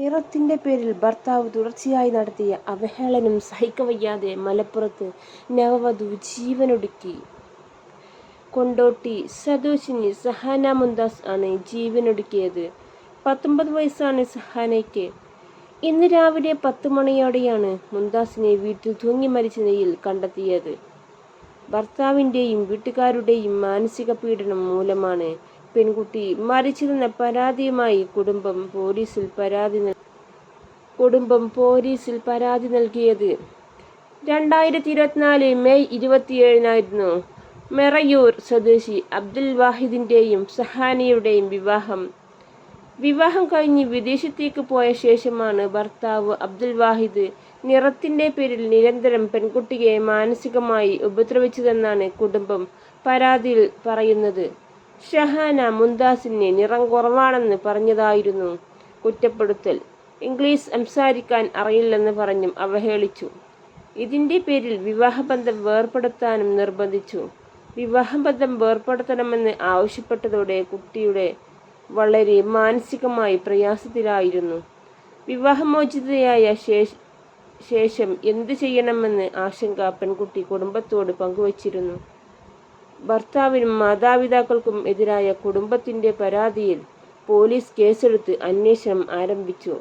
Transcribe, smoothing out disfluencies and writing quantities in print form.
നിറത്തിന്റെ പേരിൽ ഭർത്താവ് തുടർച്ചയായി നടത്തിയ അവഹേളനം സഹിക്കവയ്യാതെ മലപ്പുറത്ത് നവവധു ജീവനൊടുക്കി. കൊണ്ടോട്ടി സ്വദേശിനി സഹാന മുംതാസ് ആണ് ജീവനൊടുക്കിയത്. 19 വയസ്സാണ് സഹാനയ്ക്ക്. ഇന്ന് രാവിലെ 10 മണിയോടെയാണ് മുംതാസിനെ വീട്ടിൽ തൂങ്ങി മരിച്ച നിലയിൽ കണ്ടെത്തിയത്. ഭർത്താവിന്റെയും വീട്ടുകാരുടെയും മാനസിക പീഡനം മൂലമാണ് പെൺകുട്ടി മരിച്ചതെന്ന പരാതിയുമായി കുടുംബം പോലീസിൽ പരാതി നൽകിയത്. 2024 മെയ് 27-നായിരുന്നു മെറയൂർ സ്വദേശി അബ്ദുൽ വാഹിദിന്റെയും സഹാനയുടെയും വിവാഹം കഴിഞ്ഞ് വിദേശത്തേക്ക് പോയ ശേഷമാണ് ഭർത്താവ് അബ്ദുൽ വാഹിദ് നിറത്തിന്റെ പേരിൽ നിരന്തരം പെൺകുട്ടിയെ മാനസികമായി ഉപദ്രവിച്ചതെന്നാണ് കുടുംബം പരാതിയിൽ പറയുന്നത്. ഷഹാന മുംതാസിന് നിറം കുറവാണെന്ന് പറഞ്ഞതായിരുന്നു കുറ്റപ്പെടുത്തൽ. ഇംഗ്ലീഷ് സംസാരിക്കാൻ അറിയില്ലെന്ന് പറഞ്ഞും അവഹേളിച്ചു. ഇതിന്റെ പേരിൽ വിവാഹബന്ധം വേർപെടുത്താനും നിർബന്ധിച്ചു. വിവാഹബന്ധം വേർപെടുത്തണമെന്ന് ആവശ്യപ്പെട്ടതോടെ കുട്ടിയുടെ വളരെ മാനസികമായി പ്രയാസത്തിലായിരുന്നു. വിവാഹമോചിതയായ ശേഷം എന്ത് ചെയ്യണമെന്ന് ആശങ്ക പെൺകുട്ടി കുടുംബത്തോട് പങ്കുവച്ചിരുന്നു. ഭർത്താവിനും മാതാപിതാക്കൾക്കും എതിരായ കുടുംബത്തിന്റെ പരാതിയിൽ പോലീസ് കേസെടുത്ത് അന്വേഷണം ആരംഭിച്ചു.